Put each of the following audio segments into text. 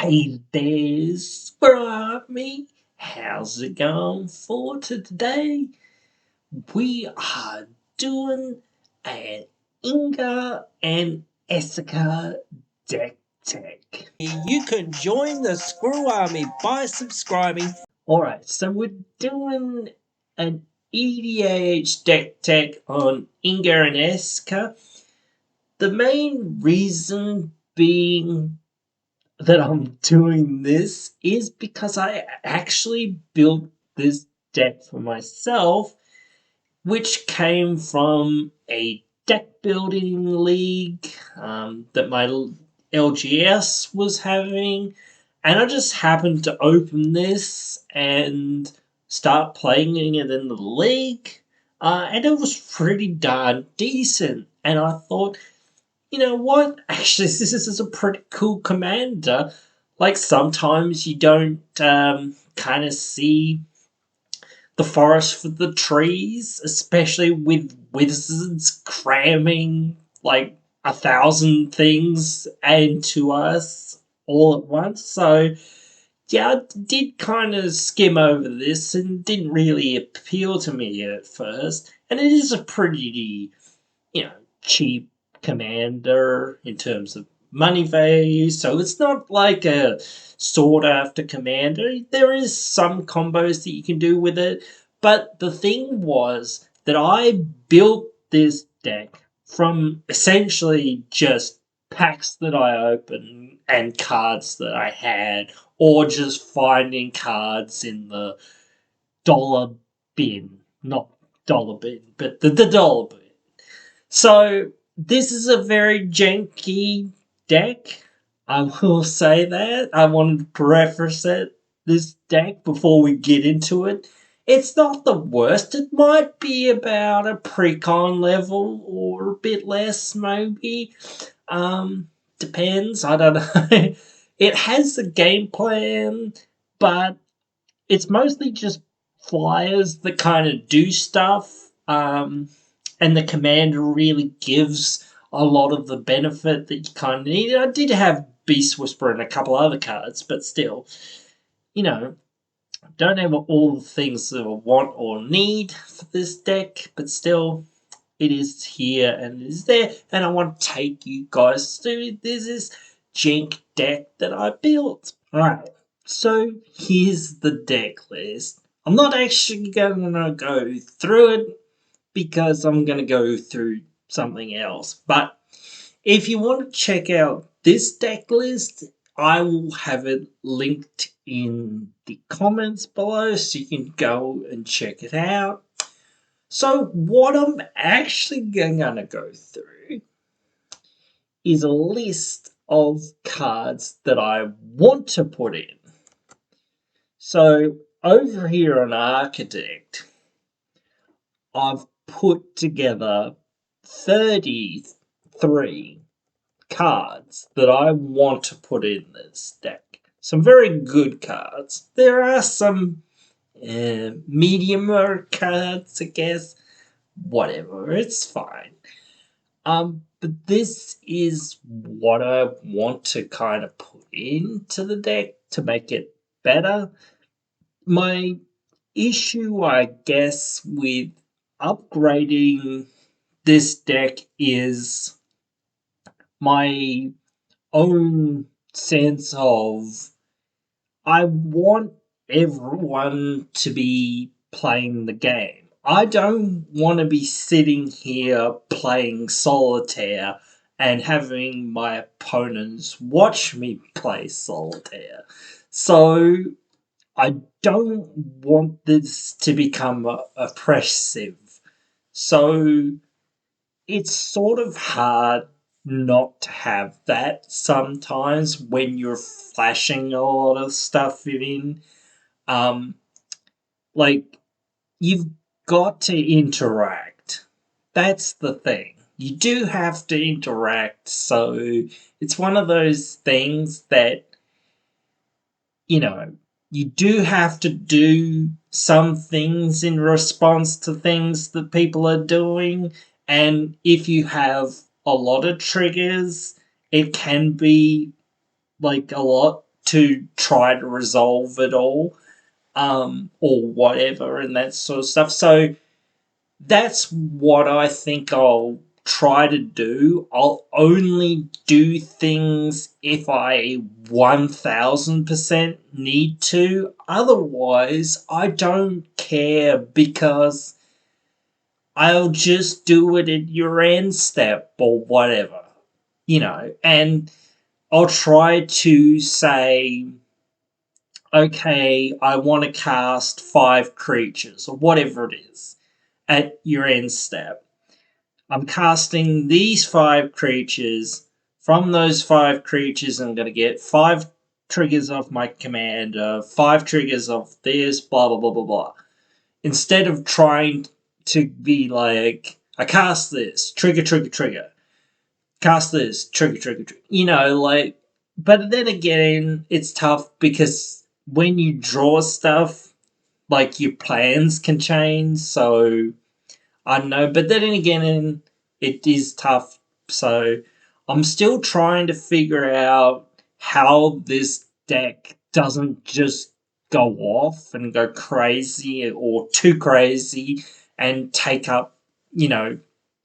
Hey there, Squirrel Me. How's it going for today? We are doing an Inga and Esika deck tech. You can join the Squirrel Army by subscribing. Alright, so we're doing an EDH deck tech on Inga and Esika. The main reason being that I'm doing this is because I actually built this deck for myself, which came from a deck building league that my LGS was having, and I just happened to open this and start playing it in the league, and it was pretty darn decent, and I thought, you know what? Actually, this is a pretty cool commander. Like, sometimes you don't kind of see the forest for the trees, especially with wizards cramming like 1,000 things into us all at once. So, yeah, I did kind of skim over this and didn't really appeal to me at first. And it is a pretty, cheap commander in terms of money value, so it's not like a sought after commander. There is some combos that you can do with it, but the thing was that I built this deck from essentially just packs that I opened and cards that I had, or just finding cards in the dollar bin, not dollar bin, but the dollar bin. So this is a very janky deck. I will say that. I wanted to preface this deck before we get into it. It's not the worst. It might be about a precon level or a bit less, maybe. Depends. I don't know. It has a game plan, but it's mostly just flyers that kind of do stuff. And the commander really gives a lot of the benefit that you kind of need. I did have Beast Whisperer and a couple other cards, but still, don't have all the things that I want or need for this deck, but still, it is here and it is there. And I want to take you guys through this jank deck that I built. Alright, so here's the deck list. I'm not actually going to go through it because I'm going to go through something else. But if you want to check out this deck list, I will have it linked in the comments below so you can go and check it out. So what I'm actually going to go through is a list of cards that I want to put in. So over here on Architect, I've put together 33 cards that I want to put in this deck. Some very good cards. There are some medium cards, I guess. Whatever, it's fine. But this is what I want to kind of put into the deck to make it better. My issue, I guess, with upgrading this deck is my own sense of I want everyone to be playing the game. I don't want to be sitting here playing solitaire and having my opponents watch me play solitaire. So I don't want this to become oppressive. So it's sort of hard not to have that sometimes when you're flashing a lot of stuff in. Like, you've got to interact. That's the thing. You do have to interact, so it's one of those things that, you do have to do some things in response to things that people are doing. And if you have a lot of triggers, it can be like a lot to try to resolve it all, or whatever, and that sort of stuff. So that's what I think I'll try to do. I'll only do things if I 1000% need to. Otherwise, I don't care because I'll just do it at your end step or whatever, and I'll try to say, okay, I want to cast 5 creatures or whatever it is at your end step. I'm casting these 5 creatures. From those 5 creatures, I'm going to get 5 triggers off my commander, 5 triggers off this, blah, blah, blah, blah, blah. Instead of trying to be like, I cast this, trigger, trigger, trigger. Cast this, trigger, trigger, trigger. But then again, it's tough because when you draw stuff, your plans can change, so I don't know. But then again, it is tough. So I'm still trying to figure out how this deck doesn't just go off and go crazy or too crazy and take up,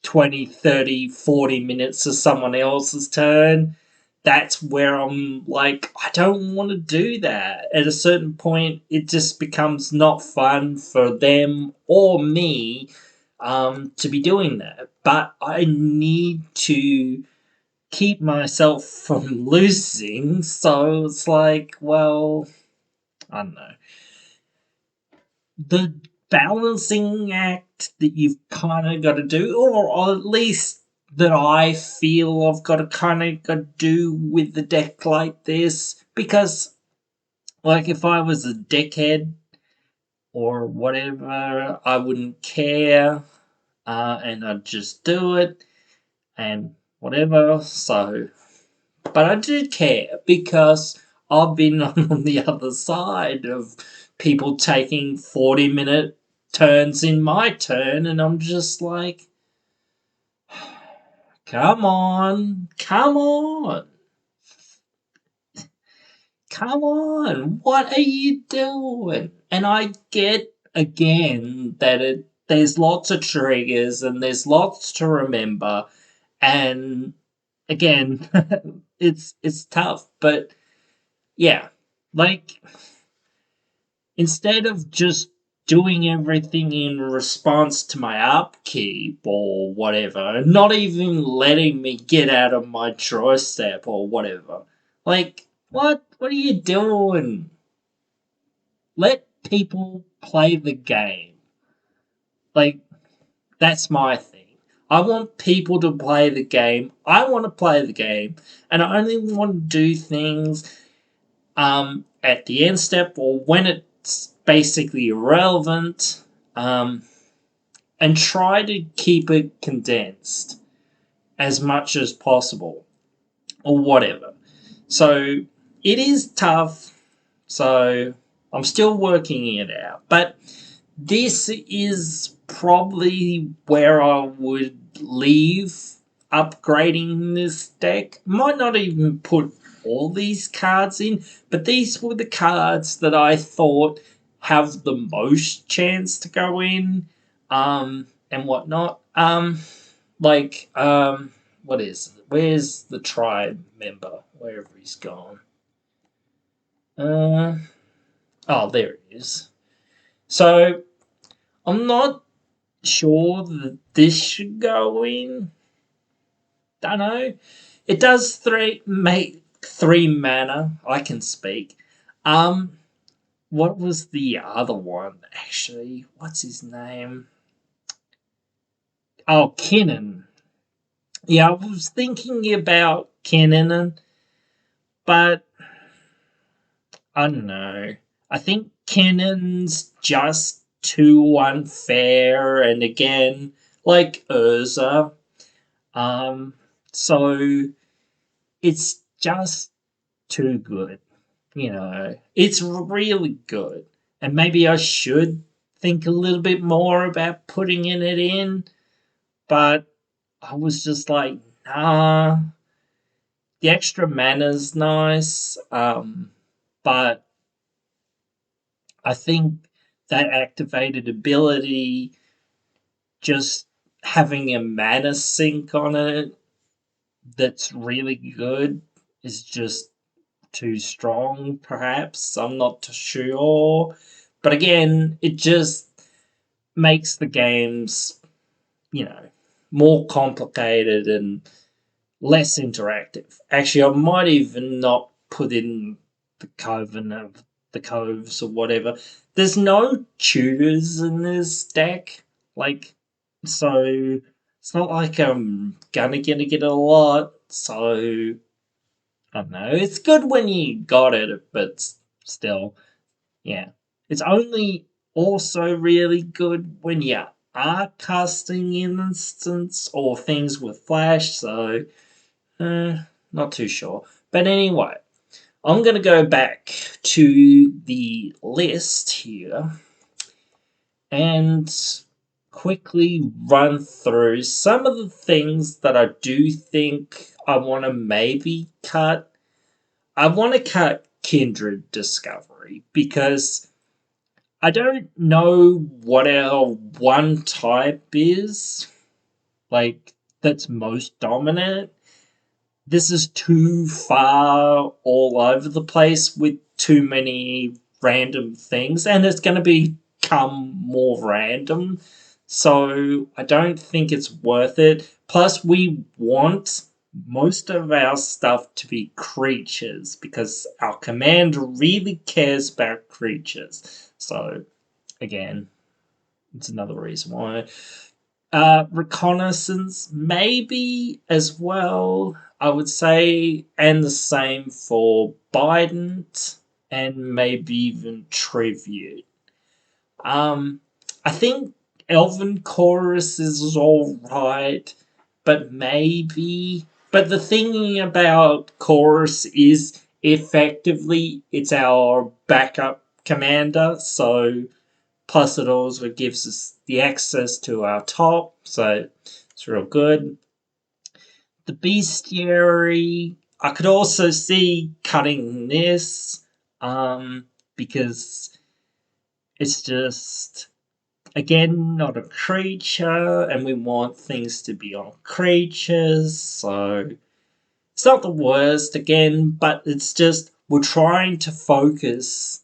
20, 30, 40 minutes of someone else's turn. That's where I'm like, I don't want to do that. At a certain point, it just becomes not fun for them or me to be doing that. But I need to keep myself from losing. So it's like, well, I don't know. The balancing act that you've kind of got to do, or at least that I feel I've got to do with the deck like this, because if I was a deckhead or whatever, I wouldn't care, and I'd just do it and whatever. So, but I do care because I've been on the other side of people taking 40-minute turns in my turn, and I'm just like, come on, come on, come on, what are you doing? And I get again that there's lots of triggers and there's lots to remember, and again, it's tough, but yeah, instead of just doing everything in response to my upkeep or whatever, not even letting me get out of my draw step or whatever. What are you doing? Let people play the game. That's my thing. I want people to play the game. I want to play the game, and I only want to do things at the end step or when it's basically irrelevant, and try to keep it condensed as much as possible or whatever. So it is tough. So I'm still working it out. But this is probably where I would leave upgrading this deck. Might not even put all these cards in, but these were the cards that I thought have the most chance to go in, and whatnot. What is it? Where's the tribe member? Wherever he's gone. Oh, there he is. So I'm not sure that this should go in. Don't know. It does make 3 mana. I can speak. What was the other one actually? What's his name? Oh, Kinnan. Yeah, I was thinking about Kinnan, but I don't know. I think Kinnan's just too unfair, and again, like Urza. So it's just too good. It's really good. And maybe I should think a little bit more about putting it in, but I was just like, nah, the extra mana's nice. but I think that activated ability, just having a mana sync on it that's really good, is just too strong, perhaps. I'm not too sure. But again, it just makes the games, you know, more complicated and less interactive. Actually, I might even not put in the Coven of the Coves or whatever. There's no tutors in this deck, like, so it's not like I'm gonna get a lot. So I don't know. It's good when you got it, but still, yeah. It's only also really good when you are casting instants or things with flash. So not too sure. But anyway, I'm going to go back to the list here and quickly run through some of the things that I do think I want to maybe cut. I want to cut Kindred Discovery because I don't know what our one type is, like, that's most dominant. This is too far all over the place with too many random things, and it's going to become more random. So I don't think it's worth it. Plus, we want most of our stuff to be creatures because our commander really cares about creatures. So, again, it's another reason why. Reconnaissance, maybe as well, I would say, and the same for Biden and maybe even Tribute. Um, I think Elven Chorus is alright, but maybe. But the thing about Chorus is effectively it's our backup commander, so plus it also gives us the access to our top, so it's real good. The bestiary, I could also see cutting this, because it's just, again, not a creature, and we want things to be on creatures, so it's not the worst again, but it's just we're trying to focus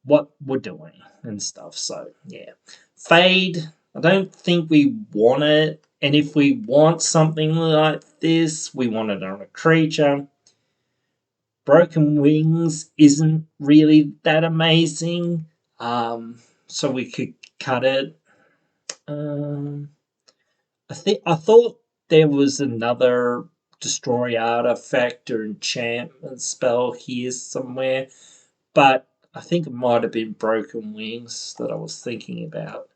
what we're doing and stuff. So yeah, Fade. I don't think we want it, and if we want something like this, we want it on a creature. Broken Wings isn't really that amazing, so we could cut it. Um, I thought there was another destroy artifact or enchantment spell here somewhere, but I think it might have been Broken Wings that I was thinking about.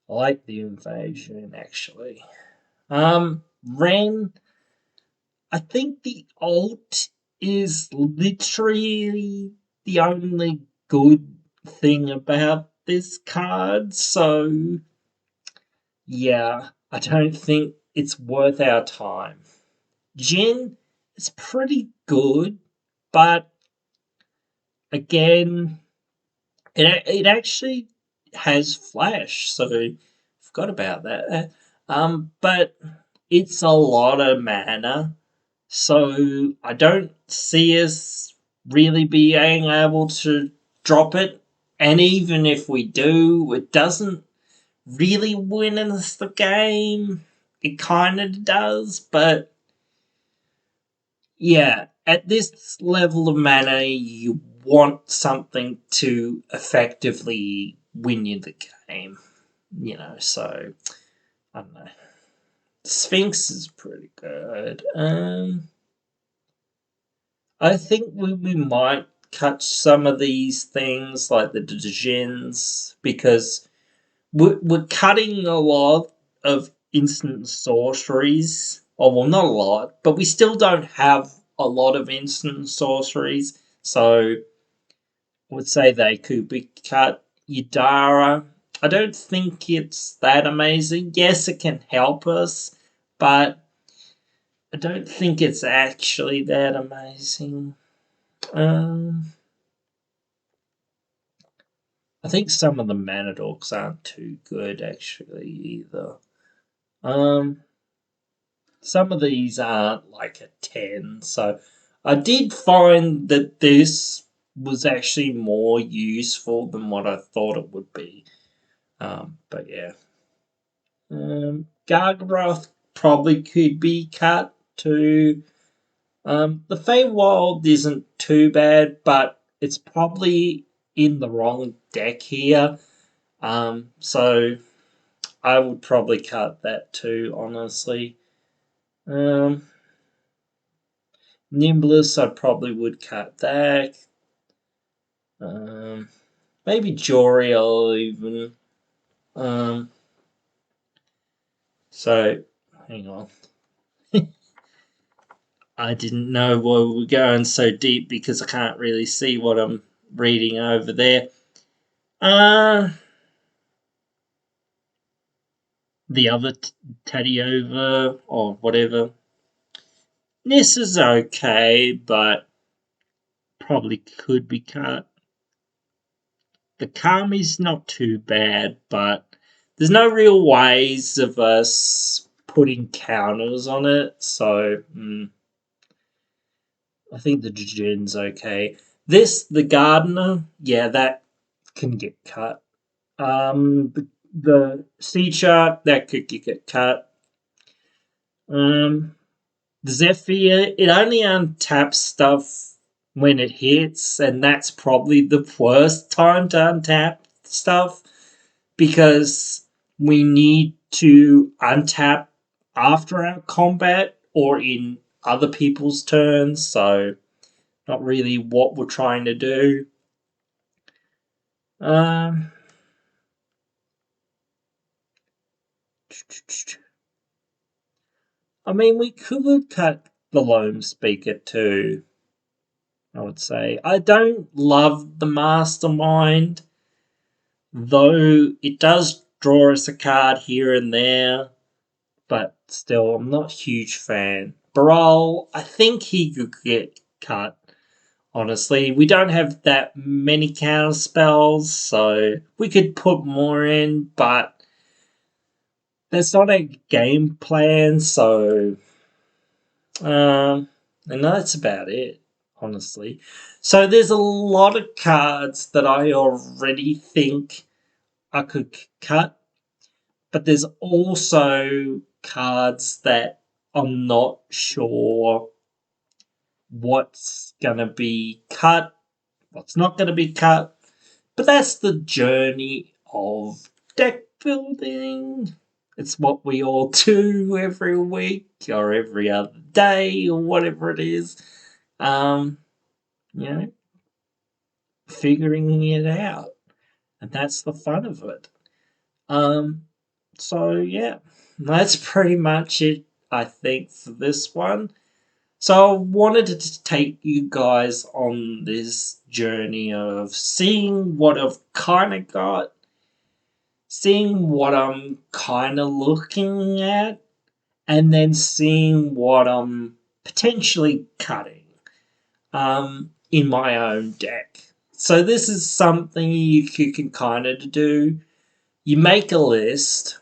I like the invasion actually. Ren, I think the alt is literally the only good thing about this card, so yeah, I don't think it's worth our time. Jin is pretty good, but again, it actually has flash, so forgot about that. But it's a lot of mana, so I don't see us really being able to drop it. And even if we do, it doesn't really win us the game. It kind of does, but yeah, at this level of mana, you want something to effectively win you the game, so I don't know. Sphinx is pretty good. I think we might cut some of these things like the Djinns because we're cutting a lot of instant sorceries. Oh, well, not a lot, but we still don't have a lot of instant sorceries. So I would say they could be cut. Yadara, I don't think it's that amazing. Yes, it can help us, but I don't think it's actually that amazing. Um, I think some of the mana dorks aren't too good actually either. Um, some of these aren't like a 10, so I did find that this was actually more useful than what I thought it would be. But yeah. Gargaroth probably could be cut to. The Feywild isn't too bad, but it's probably in the wrong deck here. So I would probably cut that too, honestly. Um, Nimblus, I probably would cut that. Um, Maybe Joriel even. Um, so, hang on. I didn't know why we were going so deep because I can't really see what I'm reading over there. The other Tadiova or whatever. This is okay, but probably could be cut. The Kami's not too bad, but there's no real ways of us putting counters on it, so I think the Jin's okay. The Gardener, yeah, that can get cut. The Sea Shark, that could get cut. Um, the Zephyr, it only untaps stuff when it hits, and that's probably the worst time to untap stuff because we need to untap after our combat or in other people's turns, so not really what we're trying to do. Um, I mean, we could cut the Loam Speaker too, I would say. I don't love the Mastermind, though it does draw us a card here and there, but still, I'm not a huge fan. Baral, I think he could get cut, honestly. We don't have that many counter spells, so we could put more in, but there's not a game plan, so and that's about it, honestly. So there's a lot of cards that I already think I could cut, but there's also cards that I'm not sure what's gonna be cut, what's not gonna be cut. But that's the journey of deck building. It's what we all do every week or every other day or whatever it is. Um, you know, figuring it out. And that's the fun of it. Um, so yeah, that's pretty much it, I think, for this one. So I wanted to take you guys on this journey of seeing what I've kind of got, seeing what I'm kind of looking at, and then seeing what I'm potentially cutting in my own deck. So this is something you can kind of do. You make a list,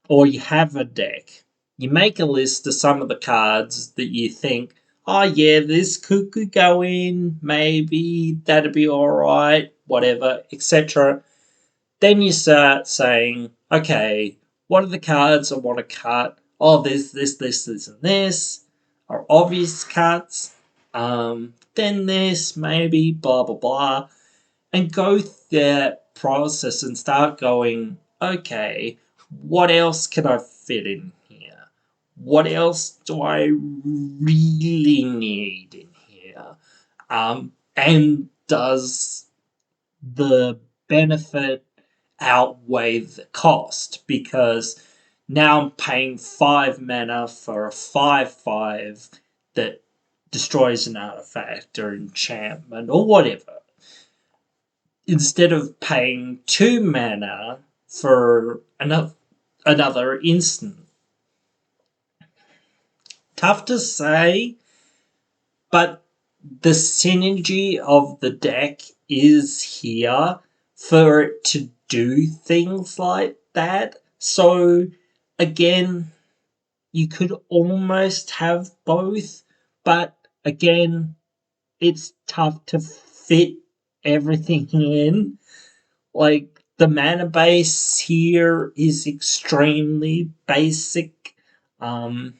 or you have a deck. You make a list of some of the cards that you think, oh yeah, this could go in, maybe that'd be alright, whatever, etc. Then you start saying, okay, what are the cards I want to cut? Oh, there's this, and this are obvious cuts. Then this, maybe, blah, blah, blah. And go through that process and start going, okay, what else can I fit in here? What else do I really need in here? And does the benefit outweigh the cost? Because now I'm paying 5 mana for a 5/5 that destroys an artifact or enchantment or whatever, instead of paying 2 mana for another instant. Tough to say, but the synergy of the deck is here for it to do things like that. So, again, you could almost have both, but again, it's tough to fit everything in. Like, the mana base here is extremely basic. Um,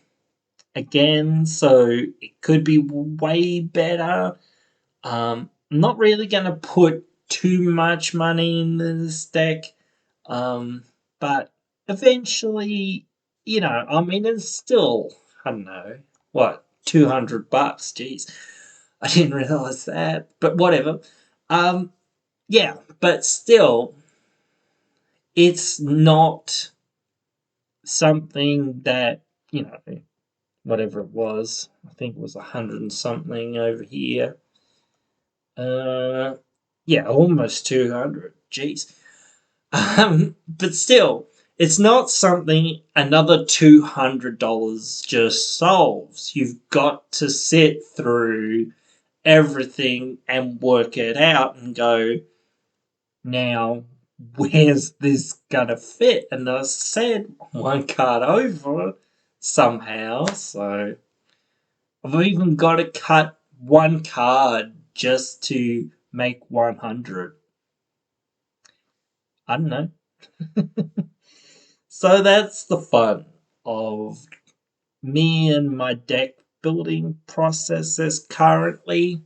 Again, so it could be way better. I'm not really going to put too much money in this deck, but eventually, I mean, it's still, I don't know, what, $200? Jeez, I didn't realize that, but whatever. Um, yeah, but still, it's not something that, whatever it was, I think it was 100 and something over here. Uh, yeah, almost 200. Jeez. But still, it's not something another $200 just solves. You've got to sit through everything and work it out and go, now, where's this gonna fit? And I said one card over somehow, so I've even got to cut one card just to make 100. I don't know. So that's the fun of me and my deck building processes currently.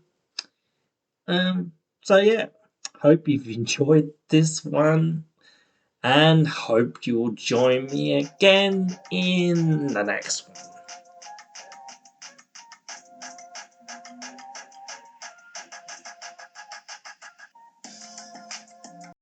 So yeah, hope you've enjoyed this one and hope you'll join me again in the next one.